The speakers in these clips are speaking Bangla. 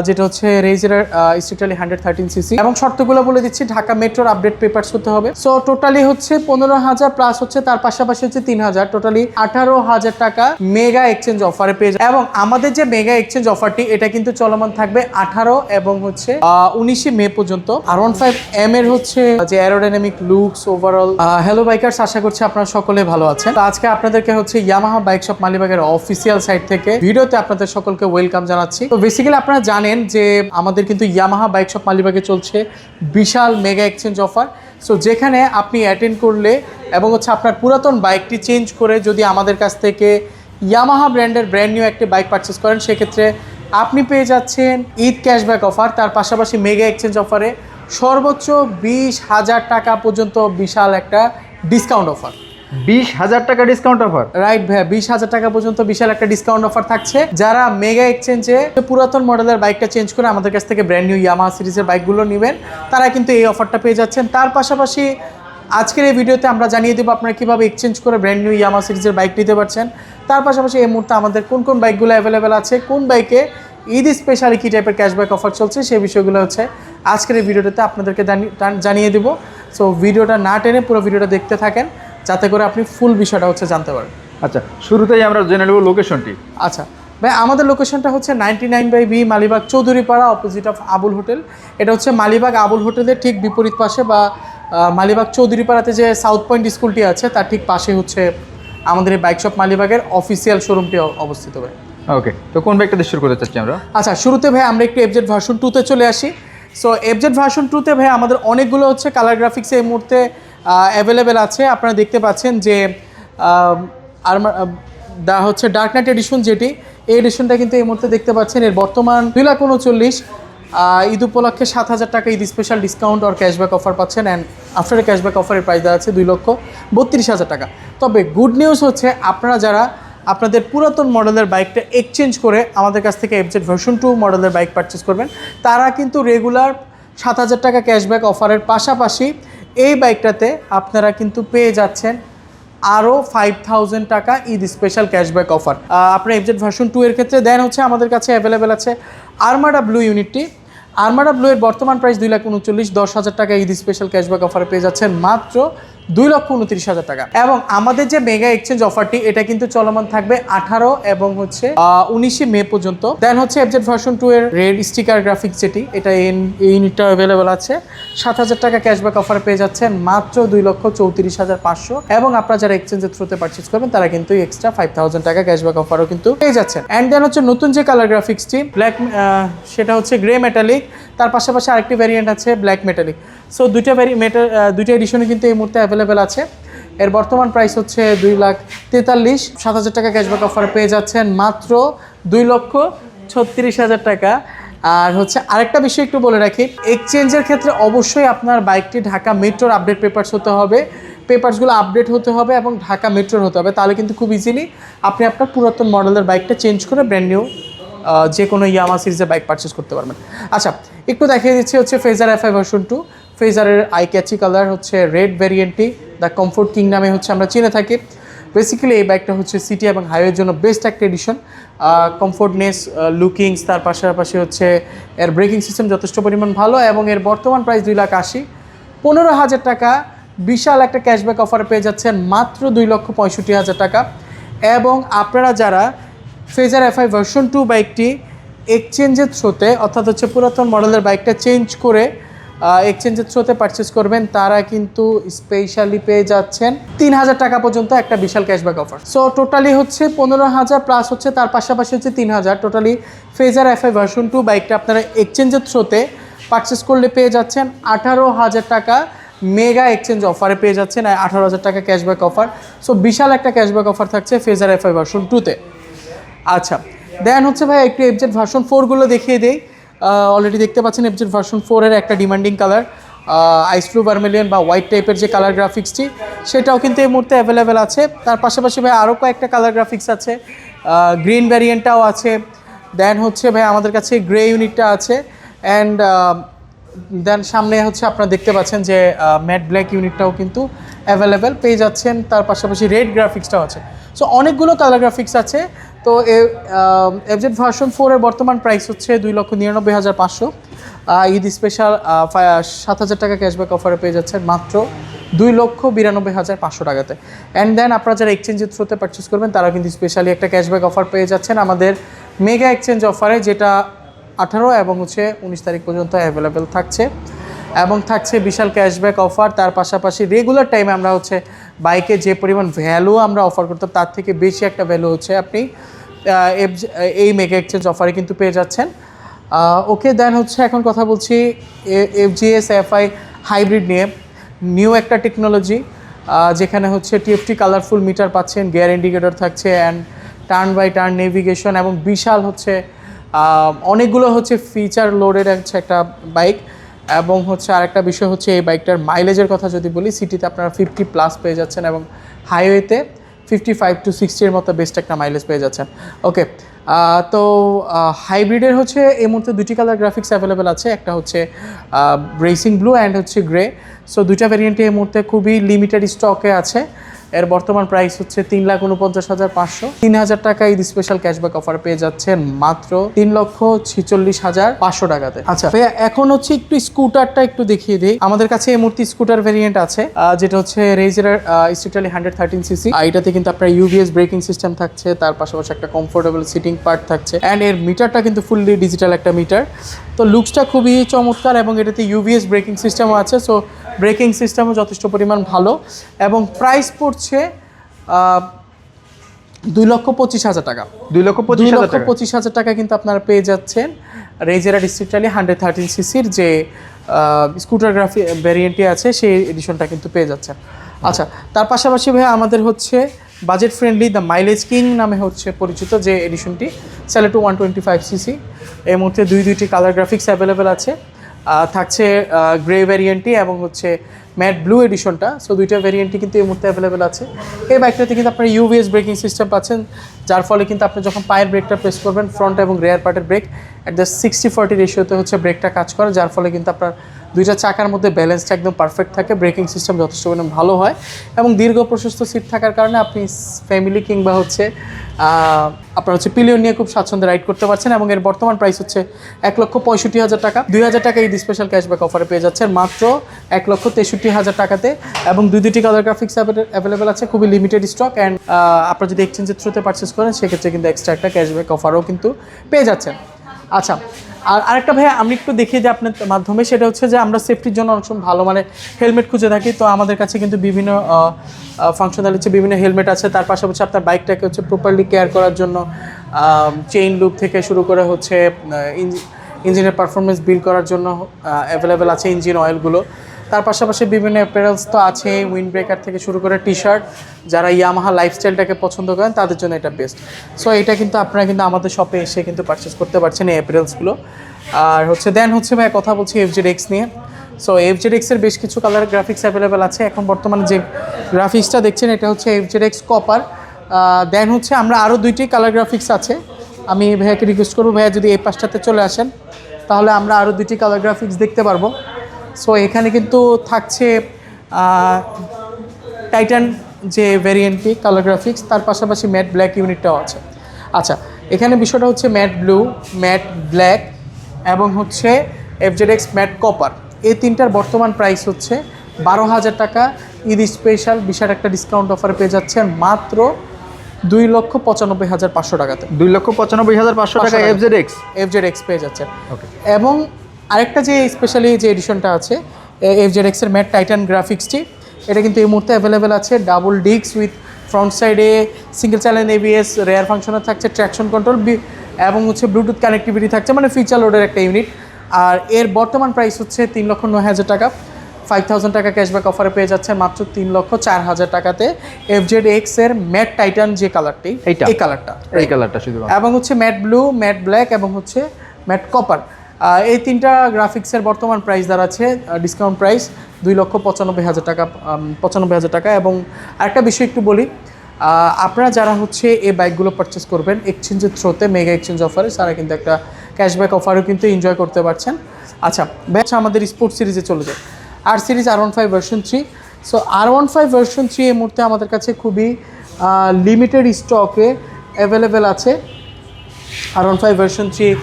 যেটা হচ্ছে রেজের স্ট্রিক্টলি 113 সিসি এবং শর্তগুলো বলে দিচ্ছি। ঢাকা মেট্রোর আপডেট পেপারস হতে হবে। সো টোটালি হচ্ছে 15,000 প্লাস হচ্ছে তার পাশাপাশি হচ্ছে 3,000, টোটালি 18,000 টাকা মেগা এক্সচেঞ্জ অফারে পেয়ে যায়। এবং আমাদের যে মেগা এক্সচেঞ্জ অফারটি এটা কিন্তু চলমান থাকবে 18 এবং হচ্ছে 19 মে পর্যন্ত। R15M এর হচ্ছে যে aerodynamic looks overall. Hello bikers, আশা করছি আপনারা সকলে ভালো আছেন। তো আজকে আপনাদেরকে হচ্ছে ইয়ামাহা বাইক শপ মালিবাগের অফিসিয়াল সাইট থেকে ভিডিওতে আপনাদের সকলকে ওয়েলকাম জানাচ্ছি। তো বেসিক্যালি আপনারা জানেন যে আমাদের কিন্তু ইয়ামাহা বাইক শপ মালিবাগে চলছে বিশাল মেগা এক্সচেঞ্জ অফার। সো যেখানে আপনি অ্যাটেন্ড করলে এবং হচ্ছে আপনার পুরাতন বাইকটি চেঞ্জ করে যদি আমাদের কাছ থেকে ইয়ামাহা ব্র্যান্ডের ব্র্যান্ড নিউ একটি বাইক পারচেস করেন, সেক্ষেত্রে আপনি পেয়ে যাচ্ছেন ঈদ ক্যাশব্যাক অফার, তার পাশাপাশি মেগা এক্সচেঞ্জ অফারে সর্বোচ্চ 20,000 টাকা পর্যন্ত বিশাল একটা ডিসকাউন্ট অফার। 20,000 টাকা ডিসকাউন্ট অফার? রাইট ভাইয়া, 20,000 টাকা পর্যন্ত বিশাল একটা ডিসকাউন্ট অফার থাকছে। যারা মেগা এক্সচেঞ্জে পুরাতন মডেলের বাইকটা চেঞ্জ করে আমাদের কাছ থেকে ব্র্যান্ড নিউ ইয়ামাহা সিরিজের বাইকগুলো নেবেন, তারা কিন্তু এই অফারটা পেয়ে যাচ্ছেন। তার পাশাপাশি আজকের এই ভিডিওতে আমরা জানিয়ে দেবো আপনারা কীভাবে এক্সচেঞ্জ করে ব্র্যান্ড নিউ ইয়ামাহা সিরিজের বাইক নিতে পারছেন। তার পাশাপাশি এই মুহূর্তে আমাদের কোন কোন বাইকগুলো অ্যাভেলেবেল আছে, কোন বাইকে ঈদ স্পেশালি কী টাইপের ক্যাশব্যাক অফার চলছে, সেই বিষয়গুলো হচ্ছে আজকের এই ভিডিওটাতে আপনাদেরকে জানিয়ে দেবো। সো ভিডিওটা না টেনে পুরো ভিডিওটা দেখতে থাকেন, যাতে করে আপনি ফুল বিষয়টা হচ্ছে জানতে পারেন। আচ্ছা, শুরুতেই আমরা জেনে নেব লোকেশনটি। আচ্ছা ভাই, আমাদের লোকেশনটা হচ্ছে 99/B Malibagh Chowdhurypara, opposite of Abul hotel. এটা হচ্ছে মালিবাগ আবুল হোটেলের ঠিক বিপরীত পাশে, বা মালিবাগ চৌধুরীপাড়াতে যে সাউথ পয়েন্ট স্কুলটি আছে তার ঠিক পাশে হচ্ছে আমাদের এই বাইক শপ মালিবাগের অফিসিয়াল শোরুমটি অবস্থিত ভাই। ওকে, তো কোন বাইকটা দিয়ে শুরু করতে চাচ্ছি আমরা? আচ্ছা, শুরুতে ভাই আমরা একটু FZ ভার্সন 2-তে চলে আসি। সো FZ ভার্সন 2-তে ভাই আমাদের অনেকগুলো হচ্ছে কালার গ্রাফিক্স এই মুহূর্তে অ্যাভেলেবেল আছে। আপনারা দেখতে পাচ্ছেন যে হচ্ছে ডার্ক নাইট এডিশন, যেটি এই এডিশনটা কিন্তু এই মুহূর্তে দেখতে পাচ্ছেন এর বর্তমান 2,39,000। ঈদ উপলক্ষে 7,000 টাকা ঈদ স্পেশাল ডিসকাউন্ট আর ক্যাশব্যাক অফার পাচ্ছেন। অ্যান্ড আফটার ক্যাশব্যাক অফারের প্রাইস দেওয়া আছে 2,32,000 টাকা। তবে গুড নিউজ হচ্ছে আপনারা যারা আপনাদের পুরাতন মডেলের বাইকটা এক্সচেঞ্জ করে আমাদের কাছ থেকে FZ ভার্সন 2 মডেলের বাইক পারচেস করবেন, তারা কিন্তু রেগুলার 7,000 টাকা ক্যাশব্যাক অফারের পাশাপাশি এই বাইকটাতে আপনারা কিন্তু পেয়ে যাচ্ছেন আরও 5,000 টাকা ঈদ স্পেশাল ক্যাশব্যাক অফার। আপনার FZ ভার্সন 2 এর ক্ষেত্রে দেন হচ্ছে আমাদের কাছে অ্যাভেলেবেল আছে আর্মাডা ব্লু ইউনিটটি। আর্মাডা ব্লু এর বর্তমান প্রাইস 2,39,000, 10,000 টাকা ঈদ স্পেশাল ক্যাশব্যাক অফারে পেয়ে যাচ্ছেন মাত্র 2,29,000 টাকা। এবং আমাদের যে মেগা এক্সচেঞ্জ অফারটি এটা কিন্তু চলমান থাকবে 18 এবং হচ্ছে 19 মে পর্যন্ত। দেন হচ্ছে FZ ভার্সন 2 এর রেড স্টিকার গ্রাফিক্স, যেটি এটা এই ইউনিটটা অ্যাভেলেবেল আছে 7,000 টাকা ক্যাশব্যাক অফারে পেয়ে যাচ্ছেন মাত্র 2,34,500। এবং আপনারা যারা এক্সচেঞ্জের থ্রুতে পারচেজ করবেন তারা কিন্তু এক্সট্রা 5,000 টাকা ক্যাশব্যাক অফারও কিন্তু পেয়ে যাচ্ছেন। অ্যান্ড দেন হচ্ছে নতুন যে কালার গ্রাফিক্সটি ব্ল্যাক, সেটা হচ্ছে গ্রে মেটালিক, তার পাশাপাশি আরেকটি ভ্যারিয়েন্ট আছে ব্ল্যাক মেটালিক। সো দুইটা দুইটা এডিশনে কিন্তু এই মুহূর্তে অ্যাভেলেবেল আছে। এর বর্তমান প্রাইস হচ্ছে 2,43,000, 7,000 টাকা ক্যাশব্যাক অফার পেয়ে যাচ্ছেন মাত্র 2,36,000 টাকা। আর হচ্ছে আরেকটা বিষয় একটু বলে রাখি, এক্সচেঞ্জের ক্ষেত্রে অবশ্যই আপনার বাইকটি ঢাকা মেট্রোর আপডেট পেপারস হতে হবে, পেপারসগুলো আপডেট হতে হবে এবং ঢাকা মেট্রোর হতে হবে। তাহলে কিন্তু খুব ইজিলি আপনি আপনার পুরাতন মডেলের বাইকটা চেঞ্জ করে ব্র্যান্ড নিউ যে কোনো ইয়ামাহা সিরিজের বাইক পারচেস করতে পারবেন। আচ্ছা, একটু দেখিয়ে দিচ্ছি হচ্ছে ফেজার FI ভার্সন 2। ফেজারের আই ক্যাচি কালার হচ্ছে রেড ভ্যারিয়েন্টটি, দ্য কমফোর্ট কিং নামে হচ্ছে আমরা চিনে থাকি। বেসিক্যালি এই বাইকটা হচ্ছে সিটি এবং হাইওয়ের জন্য বেস্ট একটা এডিশন। কমফোর্টনেস, লুকিংস, তার পাশাপাশি হচ্ছে এর ব্রেকিং সিস্টেম যথেষ্ট পরিমাণ ভালো। এবং এর বর্তমান প্রাইস 2,80,000, 15,000 টাকা বিশাল একটা ক্যাশব্যাক অফার পেয়ে যাচ্ছেন মাত্র 2,65,000 টাকা। এবং আপনারা যারা ফেজার FI ভার্সন 2 বাইকটি এক্সচেঞ্জের থ্রুতে, অর্থাৎ হচ্ছে পুরাতন মডেলের বাইকটা চেঞ্জ করে এক্সচেঞ্জের থ্রুতে পারচেস করবেন, তারা কিন্তু স্পেশালি পেয়ে যাচ্ছেন 3,000 টাকা পর্যন্ত একটা বিশাল ক্যাশব্যাক অফার। সো টোটালি হচ্ছে 15,000 প্লাস হচ্ছে তার পাশাপাশি হচ্ছে 3,000, টোটালি ফেজার FI ভার্সন 2 বাইকটা আপনারা এক্সচেঞ্জের থ্রুতে পারচেস করলে পেয়ে যাচ্ছেন 18,000 টাকা মেগা এক্সচেঞ্জ অফারে পেয়ে যাচ্ছেন 18,000 টাকা ক্যাশব্যাক অফার। সো বিশাল একটা ক্যাশব্যাক অফার থাকছে ফেজার FI ভার্সন 2-তে। আচ্ছা, দেন হচ্ছে ভাই একটু FZ ভার্সন 4গুলো দেখিয়ে দেই। অলরেডি দেখতে পাচ্ছেন FZ ভার্সন 4 এর একটা ডিমান্ডিং কালার আইস ব্লু ভার্মিলিয়ন বা হোয়াইট টাইপের যে কালার গ্রাফিক্সটি, সেটাও কিন্তু এই মুহূর্তে অ্যাভেলেবেল আছে। তার পাশাপাশি ভাই আরও কয়েকটা কালার গ্রাফিক্স আছে, গ্রিন ভ্যারিয়েন্টটাও আছে। দেন হচ্ছে ভাই আমাদের কাছে গ্রে ইউনিটটা আছে। অ্যান্ড দেন সামনে হচ্ছে আপনারা দেখতে পাচ্ছেন যে ম্যাট ব্ল্যাক ইউনিটটাও কিন্তু অ্যাভেলেবেল পেয়ে যাচ্ছেন। তার পাশাপাশি রেড গ্রাফিক্সটাও আছে। সো অনেকগুলো কালার গ্রাফিক্স আছে তো এফজেড ভার্সন 4 এর বর্তমান প্রাইস হচ্ছে 2,99,500। ঈদ স্পেশাল 7,000 টাকা ক্যাশব্যাক অফারে পেয়ে যাচ্ছেন মাত্র 2,92,500 টাকাতে। অ্যান্ড দেন আপনারা যারা এক্সচেঞ্জের থ্রুতে পারচেস করবেন তারা কিন্তু স্পেশালি একটা ক্যাশব্যাক অফার পেয়ে যাচ্ছেন আমাদের মেগা এক্সচেঞ্জ অফারে, যেটা 18 এবং 19 তারিখ পর্যন্ত অ্যাভেলেবেল থাকছে এবং থাকছে বিশাল ক্যাশব্যাক অফার। তার পাশাপাশি রেগুলার টাইমে আমরা বাইকে যে পরিমাণ ভ্যালু আমরা অফার করতাম তার থেকে বেশি একটা ভ্যালু আপনি এই মেগা এক্সচেঞ্জ অফারে কিন্তু পেয়ে যাচ্ছেন। ওকে, দেন এখন কথা বলছি FGS FI হাইব্রিড নিয়ে। নিউ একটা টেকনোলজি, যেখানে TFT কালারফুল মিটার পাচ্ছেন, গিয়ার ইন্ডিকেটর থাকছে and turn by turn navigation এবং বিশাল অনেকগুলো ফিচার লোডের একটা বাইক। এবং আরেকটা বিষয় এই বাইকটার মাইলেজের কথা যদি বলি, সিটিতে আপনারা 50+ পেয়ে যাচ্ছেন এবং হাইওয়েতে 55 to 60 এর মতো বেস্ট একটা মাইলেজ পেয়ে যাচ্ছেন। ওকে, তো হাইব্রিডের এই মুহূর্তে দুটি কালার গ্রাফিক্স অ্যাভেলেবেল আছে, একটা racing blue and grey. So দুইটা ভ্যারিয়েন্টে এই মুহূর্তে খুবই লিমিটেড স্টকে আছে। এর বর্তমান প্রাইস 3,49,500। 3,000 টাকা ঈদ স্পেশাল ক্যাশব্যাক অফার পেয়ে যাচ্ছেন মাত্র 3,46,500 টাকাতে। আচ্ছা ভাইয়া, এখন একটু স্কুটারটা একটু দেখিয়ে দিই। আমাদের কাছে এই মুহূর্তে স্কুটার ভ্যারিয়েন্ট আছে, যেটা রেজার স্ট্রিটালি 113cc। এটাতে কিন্তু আপনার UBS ব্রেকিং সিস্টেম থাকছে, তার পাশাপাশি একটা কমফোর্টেবল সিটিং পার্ট থাকছে অ্যান্ড এর মিটারটা কিন্তু ফুললি ডিজিটাল একটা মিটার। তো লুকসটা খুবই চমৎকার এবং এটাতে UBS ব্রেকিং সিস্টেমও আছে। সো ব্রেকিং সিস্টেমও যথেষ্ট পরিমাণ ভালো এবং প্রাইস পড়ছে 2,25,000 টাকা। 2,25,000 টাকা কিন্তু আপনারা পেয়ে যাচ্ছেন রেজার স্ট্রিটালি 113cc যে স্কুটার ভ্যারিয়েন্টটি আছে সেই এডিশনটা কিন্তু পেয়ে যাচ্ছেন। আচ্ছা, তার পাশাপাশি ভাই আমাদের budget friendly the mileage king নামে পরিচিত যে এডিশনটি, Celeto 125cc। এই মুহূর্তে দুইটি কালার গ্রাফিক্স অ্যাভেলেবেল আছে, থাকছে গ্রে ভ্যারিয়েন্টটি এবং ম্যাট ব্লু এডিশনটা। সো দুইটা ভ্যারিয়েন্টই কিন্তু এই মুহূর্তে অ্যাভেলেবেল আছে। এই বাইকটাতে কিন্তু আপনার UBS ব্রেকিং সিস্টেম পাচ্ছেন, যার ফলে কিন্তু আপনি যখন পায়ের ব্রেকটা প্রেস করবেন ফ্রন্ট এবং রেয়ার পার্টের ব্রেক অ্যাট দ্য 60-40 রেশিওতে ব্রেকটা কাজ করে, যার ফলে কিন্তু আপনার দুইটা চাকার মধ্যে ব্যালেন্সটা একদম পারফেক্ট থাকে। ব্রেকিং সিস্টেম যথেষ্ট পরিমাণে ভালো হয় এবং দীর্ঘ প্রশস্ত সিট থাকার কারণে আপনি ফ্যামিলি কিংবা আপনার পিলিয়ন নিয়ে খুব স্বাচ্ছন্দ্যে রাইড করতে পারছেন। এবং এর বর্তমান প্রাইস 1,65,000 টাকা। 2,000 টাকা ঈদ স্পেশাল ক্যাশব্যাক অফারে পেয়ে যাচ্ছেন মাত্র 1,63,000 টাকাতে এবং দুটি কালার গ্রাফিক্স অ্যাভেলেবেল আছে, খুবই লিমিটেড স্টক। অ্যান্ড আপনারা যদি এক্সচেঞ্জের থ্রুতে পারচেস করেন সেক্ষেত্রে কিন্তু এক্সট্রা একটা ক্যাশব্যাক অফারও কিন্তু পেয়ে যাচ্ছেন। আচ্ছা, আর আরেকটা ভাইয়া আমি একটু দেখিয়ে দিই আপনার মাধ্যমে, সেটা যে আমরা সেফটির জন্য অনেক সময় ভালো হেলমেট খুঁজে থাকি। তো আমাদের কাছে কিন্তু বিভিন্ন ফাংশনাল বিভিন্ন হেলমেট আছে। তার পাশাপাশি আপনার বাইকটাকে প্রপারলি কেয়ার করার জন্য চেইন লুপ থেকে শুরু করে ইঞ্জিনের পারফরমেন্স বিল্ড করার জন্য অ্যাভেলেবেল আছে ইঞ্জিন অয়েলগুলো। তার পাশাপাশি বিভিন্ন অ্যাপারেলস তো আছে, উইন্ড ব্রেকার থেকে শুরু করে টি-শার্ট। যারা ইয়ামাহা লাইফস্টাইলটাকে পছন্দ করেন তাদের জন্য এটা বেস্ট। সো এটা কিন্তু আপনারা কিন্তু আমাদের শপে এসে কিন্তু পারচেস করতে পারছেন এই অ্যাপারেলসগুলো। আর দেন ভাই কথা বলছি FZX নিয়ে। সো FZX এর বেশ কিছু কালার গ্রাফিক্স অ্যাভেলেবেল আছে। এখন বর্তমানে যে গ্রাফিক্সটা দেখছেন এটা FZX কপার। দেন আমরা আরও দুইটি কালার গ্রাফিক্স আছে। আমি ভাইয়াকে রিকোয়েস্ট করবো ভাইয়া যদি এই পাশটাতে চলে আসেন তাহলে আমরা আরও দুইটি কালার গ্রাফিক্স দেখতে পারবো। সো এখানে কিন্তু থাকছে টাইটান যে ভ্যারিয়েন্টটি কালার গ্রাফিক্স, তার পাশাপাশি ম্যাট ব্ল্যাক ইউনিটটাও আছে। আচ্ছা, এখানে বিষয়টা ম্যাট ব্লু, ম্যাট ব্ল্যাক এবং FZX ম্যাট কপার। এই তিনটার বর্তমান প্রাইস 12,000 টাকা। ঈদ স্পেশাল বিশাল একটা ডিসকাউন্ট অফার পেয়ে যাচ্ছেন মাত্র 2,95,500 টাকাতে। 2,95,500 টাকা FZX পেয়ে যাচ্ছেন। এবং আরেকটা যে স্পেশালি যে এডিশনটা আছে FZX এর ম্যাট টাইটান গ্রাফিক্সটি, এটা কিন্তু এই মুহূর্তে অ্যাভেলেবেল আছে। ডাবল ডিস্ক উইথ ফ্রন্ট সাইডে single channel ABS, rare functional থাকছে, ট্র্যাকশন কন্ট্রোল এবং ব্লুটুথ কানেক্টিভিটি থাকছে, ফিচার লোডের একটা ইউনিট। আর এর বর্তমান প্রাইস 3,09,000 টাকা। 5,000 টাকা ক্যাশব্যাক অফারে পেয়ে যাচ্ছে মাত্র 3,04,000 টাকাতে FZX এর ম্যাট টাইটান যে কালারটি, এই কালারটা শুধু এবং ম্যাট ব্লু, ম্যাট ব্ল্যাক এবং ম্যাট কপার। এই তিনটা গ্রাফিক্সের বর্তমান প্রাইস দাঁড়াচ্ছে ডিসকাউন্ট প্রাইস 2,95,000 টাকা, 95,000 টাকা। এবং আরেকটা বিষয় একটু বলি, আপনারা যারা এই বাইকগুলো পারচেস করবেন এক্সচেঞ্জের থ্রোতে মেগা এক্সচেঞ্জ অফারে, তারা কিন্তু একটা ক্যাশব্যাক অফারও কিন্তু এনজয় করতে পারছেন। আচ্ছা আমাদের স্পোর্টস সিরিজে চলে যায়। আর series R15 version 3। So R15 version 3 এই মুহূর্তে আমাদের কাছে খুবই লিমিটেড স্টকে অ্যাভেলেবেল আছে। R15 ভার্সন 3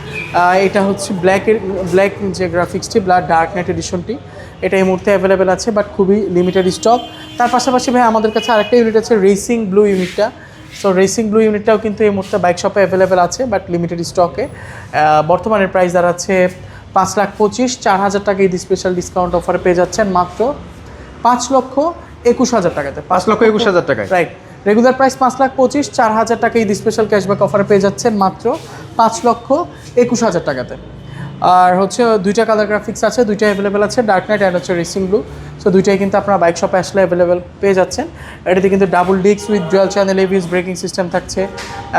এটা হচ্ছে ব্ল্যাক যে গ্রাফিক্সটি ডার্ক নাইট এডিশনটি, এটা এই মুহূর্তে অ্যাভেলেবেল আছে বাট খুবই লিমিটেড স্টক। তার পাশাপাশি ভাই আমাদের কাছে আরেকটা ইউনিট আছে রেসিং ব্লু ইউনিটটা। সো রেসিং ব্লু ইউনিটটাও কিন্তু এই মুহূর্তে বাইক শপে অ্যাভেলেবেল আছে বাট লিমিটেড স্টকে। বর্তমানে প্রাইস দাঁড়াচ্ছে 5,25,000, 4,000 টাকা ঈদ স্পেশাল ডিসকাউন্ট অফারে পেয়ে যাচ্ছেন মাত্র 5,21,000 টাকাতে। 5,21,000 টাকায়। রাইট, রেগুলার প্রাইস 5,25,000, 4,000 টাকা ঈদ স্পেশাল ক্যাশব্যাক অফারে পেয়ে যাচ্ছেন মাত্র 5,21,000 টাকাতে। আর হচ্ছে দুইটা কালার গ্রাফিক্স আছে, দুইটা অ্যাভেলেবেল আছে, ডার্ক নাইট অ্যান্ড হচ্ছে রেসিং ব্লু। সো দুইটাই কিন্তু আপনারা বাইক শপে আসলে অ্যাভেলেবেল পেয়ে যাচ্ছেন। এটাতে কিন্তু double disc with dual channel ABS braking system থাকছে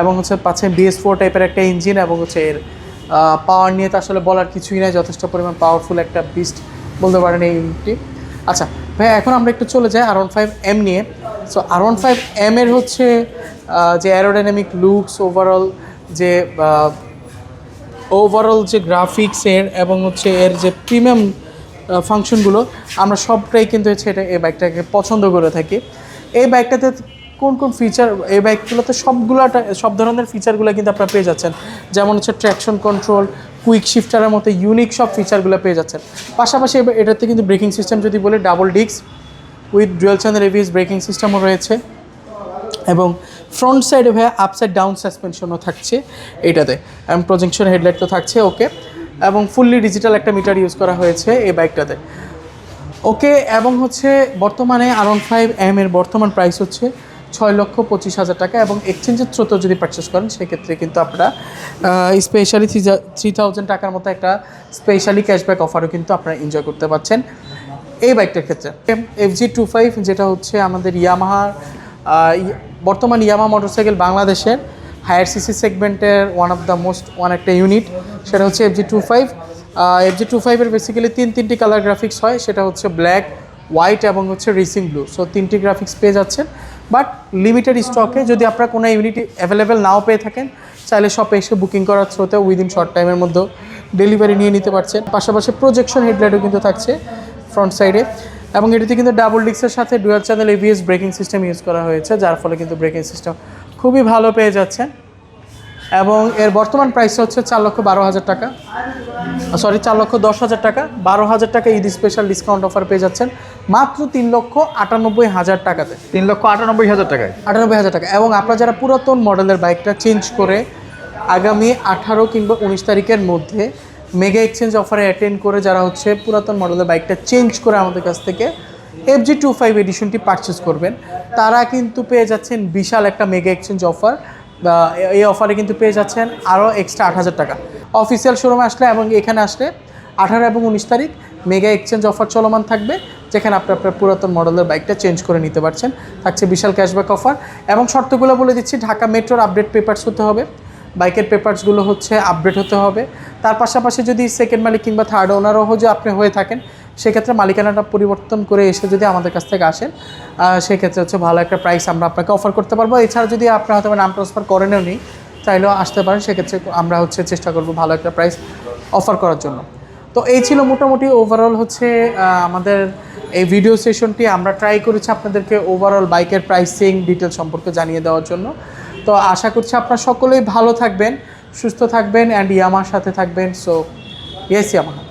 এবং হচ্ছে পাচ্ছেন BS4 টাইপের একটা ইঞ্জিন এবং হচ্ছে এর পাওয়ার নিয়ে তো আসলে বলার কিছুই নাই, যথেষ্ট পরিমাণ পাওয়ারফুল একটা বিস্ট বলতে পারেন এই ইউনিটটি। আচ্ছা ভাই, এখন আমরা একটু চলে যাই R15M নিয়ে। সো R15M এর হচ্ছে যে অ্যারোডাইনামিক লুকস, ওভারঅল যে গ্রাফিক্সের এবং হচ্ছে এর যে প্রিমিয়াম ফাংশনগুলো আমরা সবটাই কিন্তু হচ্ছে এই বাইকটাকে পছন্দ করে থাকি। এই বাইকটাতে কোন কোন ফিচার, এই বাইকগুলোতে সব ধরনের ফিচারগুলো কিন্তু আপনারা পেয়ে যাচ্ছেন, যেমন হচ্ছে ট্র্যাকশন কন্ট্রোল, কুইক শিফটারের মতো ইউনিক সব ফিচারগুলো পেয়ে যাচ্ছেন। পাশাপাশি এটাতে কিন্তু ব্রেকিং সিস্টেম যদি বলি double disc with dual channel ABS braking সিস্টেমও রয়েছে এবং ফ্রন্ট সাইডে ভাইয়া আপসাইড ডাউন সাসপেনশনও থাকছে এইটাতে, এবং প্রজেকশন হেডলাইট তো থাকছে ওকে, এবং ফুললি ডিজিটাল একটা মিটার ইউজ করা হয়েছে এই বাইকটাতে ওকে। এবং হচ্ছে বর্তমানে R15M এর বর্তমান প্রাইস হচ্ছে 6,25,000 টাকা এবং এক্সচেঞ্জের থ্রুতে যদি পারচেস করেন সেক্ষেত্রে কিন্তু আপনারা স্পেশালি 3,000 টাকার মতো একটা স্পেশালি ক্যাশব্যাক অফারও কিন্তু আপনারা এনজয় করতে পারছেন এই বাইকটার ক্ষেত্রে। FG25 যেটা হচ্ছে আমাদের ইয়ামাহার বর্তমান ইয়ামাহা মোটরসাইকেল বাংলাদেশের হায়ার সিসি সেগমেন্টের ওয়ান একটা ইউনিট, সেটা হচ্ছে FG25। FG25 বেসিক্যালি তিনটি কালার গ্রাফিক্স হয়, সেটা হচ্ছে ব্ল্যাক, হোয়াইট এবং হচ্ছে রেসিং ব্লু। সো তিনটি গ্রাফিক্স পেয়ে যাচ্ছেন বাট লিমিটেড স্টকে। যদি আপনারা কোনো ইউনিট অ্যাভেলেবেল নাও পেয়ে থাকেন, চাইলে শপে এসে বুকিং করার থ্রুতে উইদিন শর্ট টাইমের মধ্যে ডেলিভারি নিয়ে নিতে পারছেন। পাশাপাশি প্রজেকশন হেডলাইটও কিন্তু থাকছে ফ্রন্ট সাইডে এবং এটিতে কিন্তু ডাবল ডিস্কের সাথে dual channel ABS braking system use করা হয়েছে, যার ফলে কিন্তু ব্রেকিং সিস্টেম খুবই ভালো পেয়ে যাচ্ছেন। এবং এর বর্তমান প্রাইস হচ্ছে 4,12,000 টাকা, 4,10,000 টাকা। 12,000 টাকা ঈদ স্পেশাল ডিসকাউন্ট অফার পেয়ে যাচ্ছেন মাত্র 3,98,000 টাকাতে। 3,98,000 টাকায়, 98,000 টাকা। এবং আপনারা যারা পুরাতন মডেলের বাইকটা চেঞ্জ করে আগামী 18 কিংবা 19 তারিখের মধ্যে মেগা এক্সচেঞ্জ অফারে অ্যাটেন্ড করে যারা হচ্ছে পুরাতন মডেলের বাইকটা চেঞ্জ করে আমাদের কাছ থেকে FG25 এডিশনটি পারচেস করবেন, তারা কিন্তু পেয়ে যাচ্ছেন বিশাল একটা মেগা এক্সচেঞ্জ অফার। এই অফারে কিন্তু পেয়ে যাচ্ছেন আরও এক্সট্রা 8,000 টাকা অফিসিয়াল শোরুমে আসলে, এবং এখানে আসলে 18 এবং 19 তারিখ মেগা এক্সচেঞ্জ অফার চলমান থাকবে, যেখানে আপনার পুরাতন মডেলের বাইকটা চেঞ্জ করে নিতে পারছেন। থাকছে বিশাল ক্যাশব্যাক অফার এবং শর্তগুলো বলে দিচ্ছি। ঢাকা মেট্রোর আপডেট পেপারস হতে হবে, বাইকের পেপারসগুলো হচ্ছে আপডেট হতে হবে। তার পাশাপাশি যদি সেকেন্ড মালিক কিংবা থার্ড ওনারও যদি আপনি হয়ে থাকেন, সেক্ষেত্রে মালিকানাটা পরিবর্তন করে এসে যদি আমাদের কাছ থেকে আসেন, সেক্ষেত্রে হচ্ছে ভালো একটা প্রাইস আমরা আপনাকে অফার করতে পারবো। এছাড়া যদি আপনার হয়তো নাম ট্রান্সফার করেনও নি, চাইলেও আসতে পারেন, সেক্ষেত্রে আমরা হচ্ছে চেষ্টা করব ভালো একটা প্রাইস অফার করার জন্য। তো এই ছিল মোটামুটি ওভারঅল হচ্ছে আমাদের এই ভিডিও সেশনটি। আমরা ট্রাই করেছি আপনাদেরকে ওভারঅল বাইকের প্রাইসিং ডিটেল সম্পর্কে জানিয়ে দেওয়ার জন্য। তো আশা করছি আপনারা সকলেই ভালো থাকবেন, সুস্থ থাকবেন অ্যান্ড ইয়ামাহার সাথে থাকবেন। So yes Yamaha.